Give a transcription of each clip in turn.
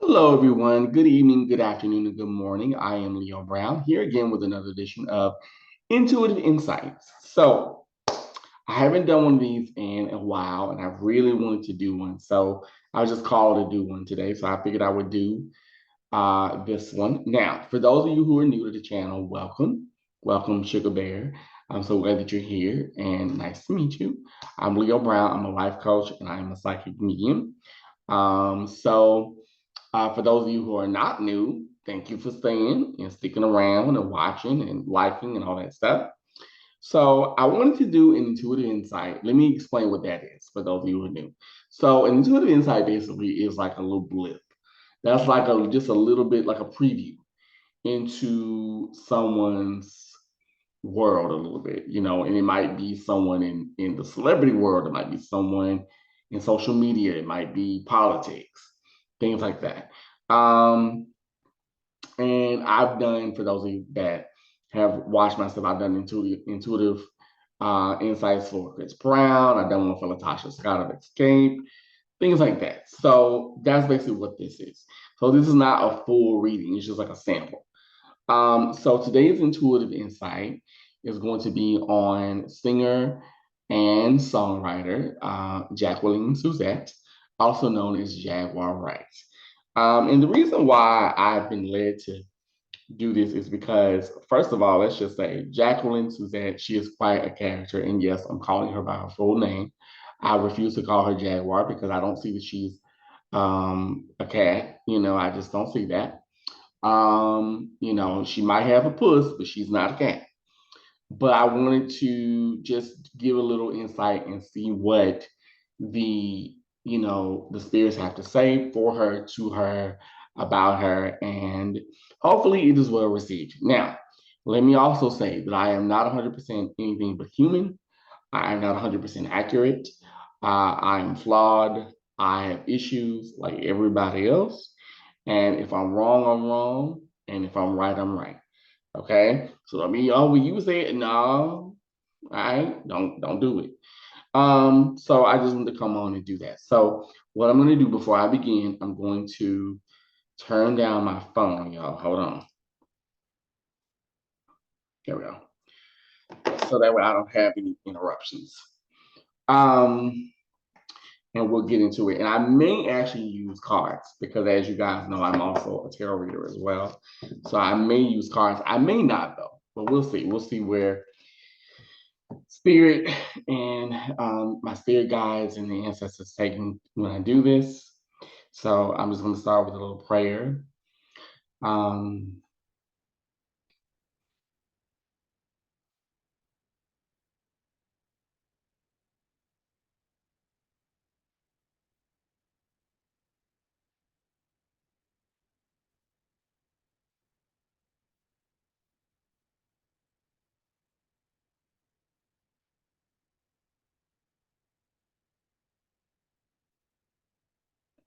Hello, everyone. Good evening, good afternoon, and good morning. I am Leo Brown here again with another edition of Intuitive Insights. I haven't done one of these in a while, and I really wanted to do one. So, I was just called to do one today. So, I figured I would do this one. Now, for those of you who are new to the channel, welcome. Welcome, Sugar Bear. I'm so glad that you're here, and nice to meet you. I'm Leo Brown. I'm a life coach, and I am a psychic medium. For those of you who are not new, thank you for staying and sticking around and watching and liking and all that stuff. So I wanted to do an intuitive insight. Let me explain what that is for those of you who are new. So an intuitive insight basically is like a little blip. That's like just a little bit like a preview into someone's world a little bit, and it might be someone in the celebrity world, it might be someone in social media, it might be politics, things like that. Um, and I've done, for those of you that have watched my stuff, I've done intuitive insights for Chris Brown. I've done one for Latasha Scott of Escape, things like that. So that's basically what this is. So this is not a full reading, it's just like a sample. So today's intuitive insight is going to be on singer and songwriter Jacqueline Suzette, also known as Jaguar Wright. And the reason why I've been led to do this is because, first of all, let's just say Jacqueline Suzette, she is quite a character. And yes, I'm calling her by her full name. I refuse to call her Jaguar because I don't see that she's a cat. I just don't see that. She might have a puss, but she's not a cat. But I wanted to just give a little insight and see what the the spirits have to say for her, to her, about her, and hopefully it is well received. Now, let me also say that I am not 100% anything but human. I am not 100% accurate. I am flawed. I have issues like everybody else. And if I'm wrong, I'm wrong. And if I'm right, I'm right. Okay. So I mean, oh, will you say it? No, all right, don't do it. So I just want to come on and do that. So what I'm going to do before I begin, I'm going to turn down my phone, y'all. Hold on. There we go. So that way I don't have any interruptions. Um, and we'll get into it. And I may actually use cards because, as you guys know, I'm also a tarot reader as well. So I may use cards. I may not, though, but we'll see. We'll see where spirit and my spirit guides and the ancestors take me when I do this. So I'm just going to start with a little prayer. Um,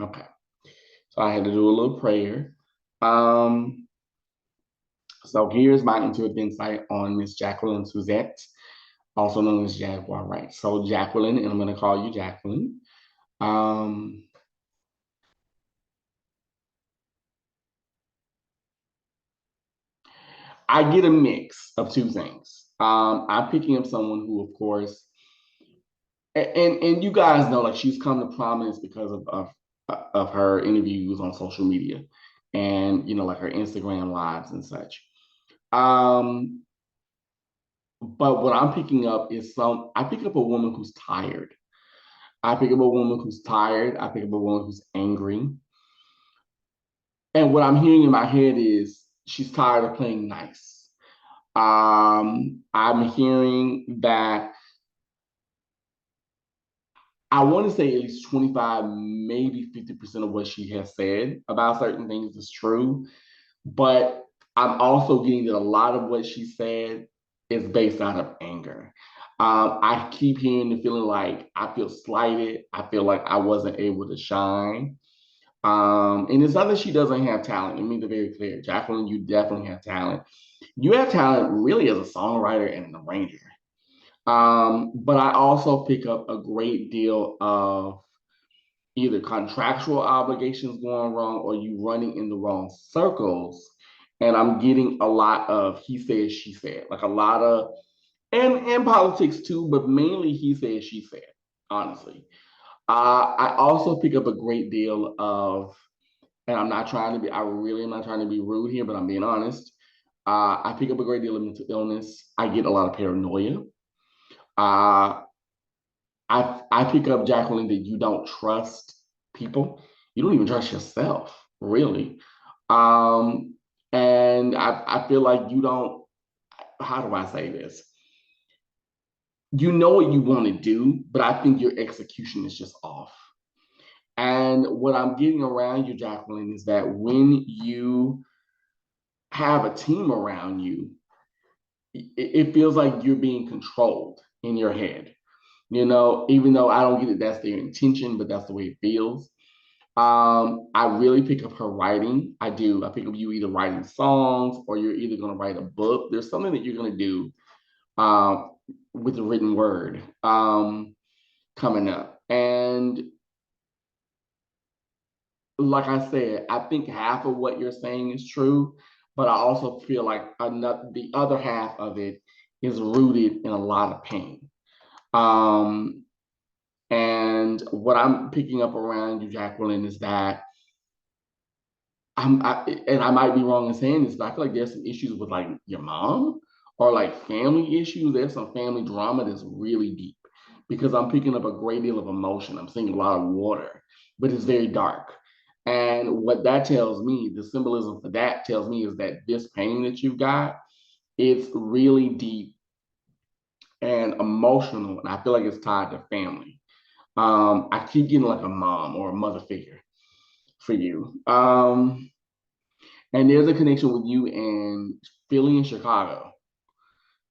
okay. So I had to do a little prayer. Um, so here's my intuitive insight on Miss Jacqueline Suzette, also known as Jaguar Wright. So Jacqueline, and I'm going to call you Jacqueline. Um, I get a mix of two things. I'm picking up someone who, of course, and you guys know, like, she's come to prominence because of her interviews on social media, and like her Instagram lives and such. Um, but what I'm picking up is I pick up a woman who's tired. I pick up a woman who's tired. I pick up a woman who's angry. And what I'm hearing in my head is she's tired of playing nice. I'm hearing that I want to say at least 25, maybe 50% of what she has said about certain things is true. But I'm also getting that a lot of what she said is based out of anger. I keep hearing the feeling like I feel slighted. I feel like I wasn't able to shine. And it's not that she doesn't have talent. Let me be very clear. Jacqueline, you definitely have talent. You have talent really as a songwriter and an arranger. But I also pick up a great deal of either contractual obligations going wrong or you running in the wrong circles. And I'm getting a lot of he said, she said, like a lot of, and politics too, but mainly he said, she said, honestly. I also pick up a great deal of, and I'm not trying to be, I really am not trying to be rude here, but I'm being honest. I pick up a great deal of mental illness. I get a lot of paranoia. Uh, I pick up, Jacqueline, that you don't trust people. You don't even trust yourself, really. Um, and I feel like you don't, how do I say this? You know what you want to do, but I think your execution is just off. And what I'm getting around you, Jacqueline, is that when you have a team around you, it feels like you're being controlled in your head. You know, even though I don't get it, that's their intention, but that's the way it feels. I really pick up her writing. I do. I pick up you either writing songs or you're either going to write a book. There's something that you're going to do um, with the written word coming up. And like I said, I think half of what you're saying is true, but I also feel like the other half of it is rooted in a lot of pain. Um, and what I'm picking up around you, Jacqueline, is that and I might be wrong in saying this, but I feel like there's some issues with like your mom or like family issues. There's some family drama that's really deep because I'm picking up a great deal of emotion. I'm seeing a lot of water, but it's very dark. And what that tells me, the symbolism for that tells me is that this pain that you've got, it's really deep and emotional. And I feel like it's tied to family. I keep getting like a mom or a mother figure for you. And there's a connection with you and Philly and Chicago,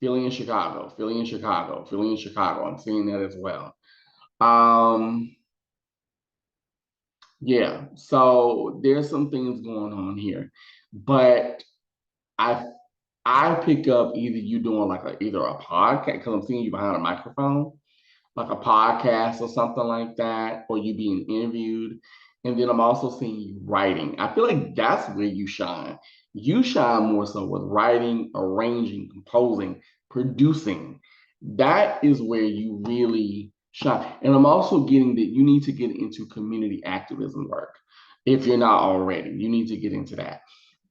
Philly and Chicago, Philly and Chicago, Philly and Chicago. I'm seeing that as well. Um, yeah, so there's some things going on here, but I I pick up either you doing like either a podcast because I'm seeing you behind a microphone, like a podcast or something like that, or you being interviewed. And then I'm also seeing you writing. I feel like that's where you shine. You shine more so with writing, arranging, composing, producing. That is where you really shine. And I'm also getting that you need to get into community activism work. If you're not already, you need to get into that.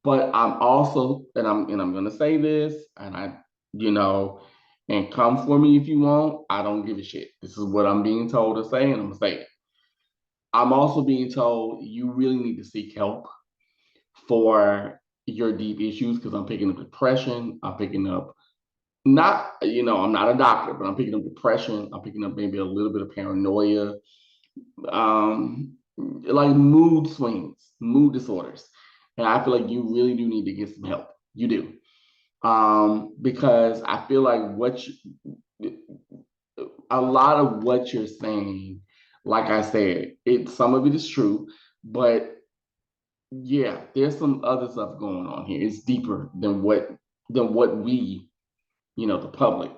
But I'm also, and I'm gonna say this, and you know, and come for me if you want. I don't give a shit. This is what I'm being told to say, and I'm gonna say it. I'm also being told you really need to seek help for your deep issues because I'm picking up depression. I'm picking up not, I'm not a doctor, but I'm picking up depression. I'm picking up maybe a little bit of paranoia, like mood swings, mood disorders. And I feel like you really do need to get some help. You do. Because I feel like a lot of what you're saying, like I said, some of it is true, but yeah, there's some other stuff going on here. It's deeper than what we, the public,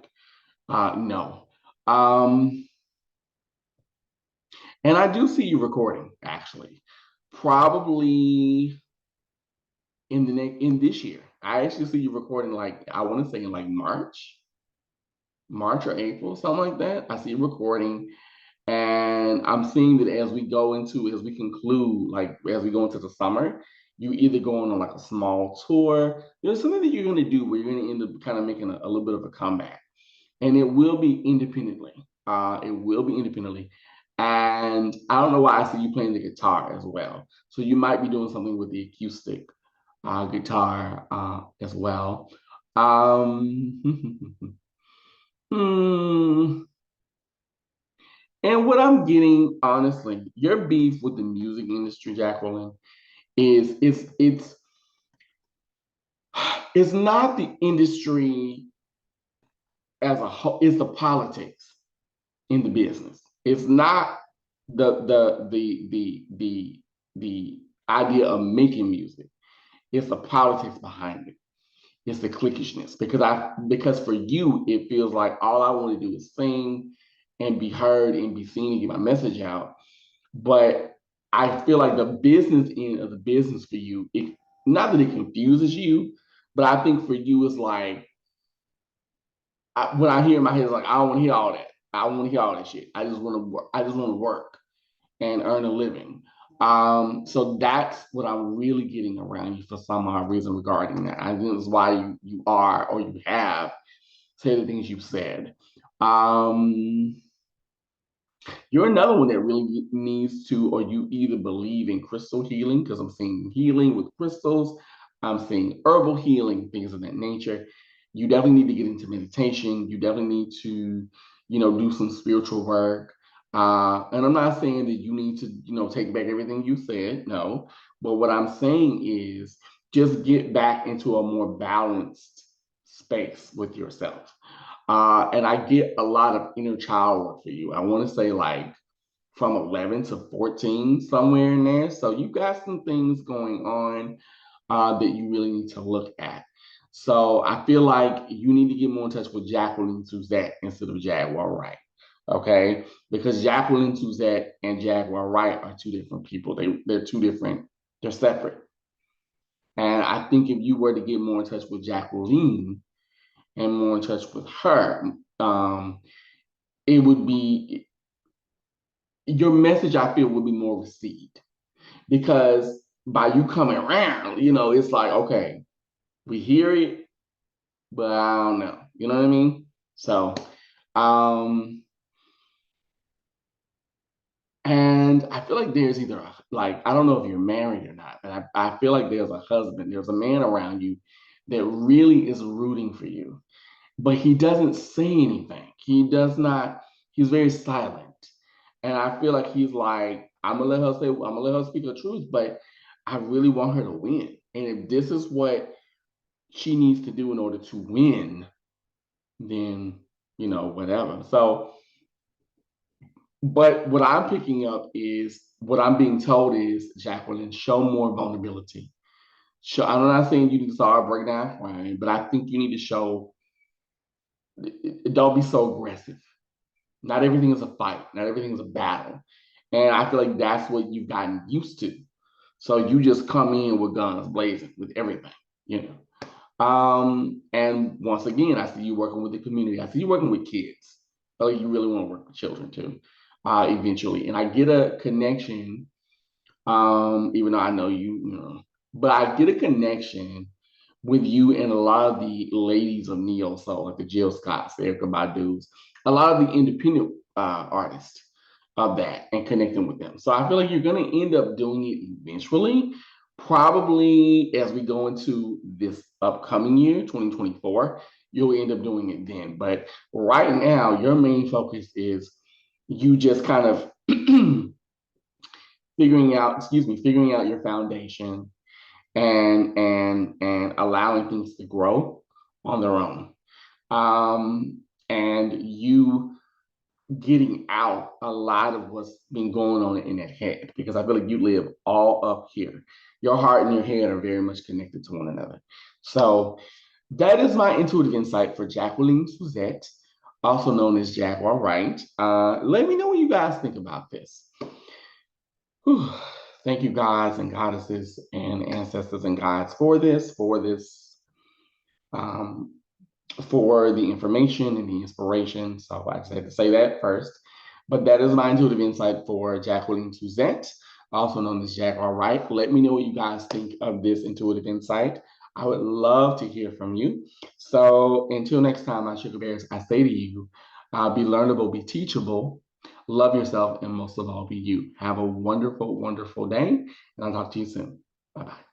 know. Um, and I do see you recording actually, probably in this year. I actually see you recording like I want to say in like March or April, something like that. I see you recording. And I'm seeing that as we conclude, like as we go into the summer, you either going on like a small tour. There's something that you're going to do where you're going to end up kind of making a little bit of a comeback. And it will be independently. It will be independently. And I don't know why I see you playing the guitar as well. So you might be doing something with the acoustic guitar as well. hmm. And what I'm getting, honestly, your beef with the music industry, Jacqueline, is it's not the industry as a whole, it's the politics in the business. It's not the idea of making music. It's the politics behind it. It's the cliquishness. Because for you, it feels like all I want to do is sing and be heard and be seen and get my message out. But I feel like the business end of the business for you, not that it confuses you, but I think for you it's like when I hear in my head, it's like I don't want to hear all that. I don't want to hear all that shit. I just want to work. I just want to work and earn a living. So that's what I'm really getting around you for some odd reason regarding that. I think that's why you are or you have said the things you've said. Um, you're another one that really needs to, or you either believe in crystal healing, because I'm seeing healing with crystals, I'm seeing herbal healing, things of that nature. You definitely need to get into meditation. You definitely need to, do some spiritual work. And I'm not saying that you need to, take back everything you said, no. But what I'm saying is just get back into a more balanced space with yourself. And I get a lot of inner child work for you. I want to say like from 11 to 14, somewhere in there. So you got some things going on that you really need to look at. So I feel like you need to get more in touch with Jacqueline Suzette instead of Jaguar Wright. Okay, because Jacqueline Suzette and Jaguar Wright are two different people. They're two different. They're separate. And I think if you were to get more in touch with Jacqueline and more in touch with her, it would be your message. I feel would be more received because by you coming around, it's like okay, we hear it, but I don't know. You know what I mean? So, um, and I feel like there's either like I don't know if you're married or not, but I feel like there's a husband, there's a man around you that really is rooting for you, but he doesn't say anything. He does not. He's very silent, and I feel like he's like I'm gonna let her speak her truth, but I really want her to win. And if this is what she needs to do in order to win, then whatever. So, but what I'm picking up is what I'm being told is Jacqueline, show more vulnerability. I'm not saying you need to start breaking down crying, but I think you need to show. Don't be so aggressive. Not everything is a fight. Not everything is a battle, and I feel like that's what you've gotten used to. So you just come in with guns blazing with everything, you know. And once again, I see you working with the community. I see you working with kids. Like you really want to work with children too, eventually. And I get a connection, even though I know but I get a connection with you and a lot of the ladies of neo soul, like the Jill Scotts, the Erykah Badu's, a lot of the independent artists of that, and connecting with them. So I feel like you're going to end up doing it eventually, probably as we go into this upcoming year, 2024. You'll end up doing it then. But right now, your main focus is you just kind of figuring out your foundation and allowing things to grow on their own. And you getting out a lot of what's been going on in that head, because I feel like you live all up here. Your heart and your head are very much connected to one another. So that is my intuitive insight for Jacqueline Suzette, also known as Jaguar Wright. Let me know what you guys think about this. Whew. Thank you, gods and goddesses and ancestors and guides um, for the information and the inspiration. So I just had to say that first. But that is my intuitive insight for Jacqueline Suzette, also known as Jaguar Wright. Let me know what you guys think of this intuitive insight. I would love to hear from you. So until next time, my sugar bears, I say to you, be learnable, be teachable, love yourself, and most of all, be you. Have a wonderful, wonderful day, and I'll talk to you soon. Bye-bye.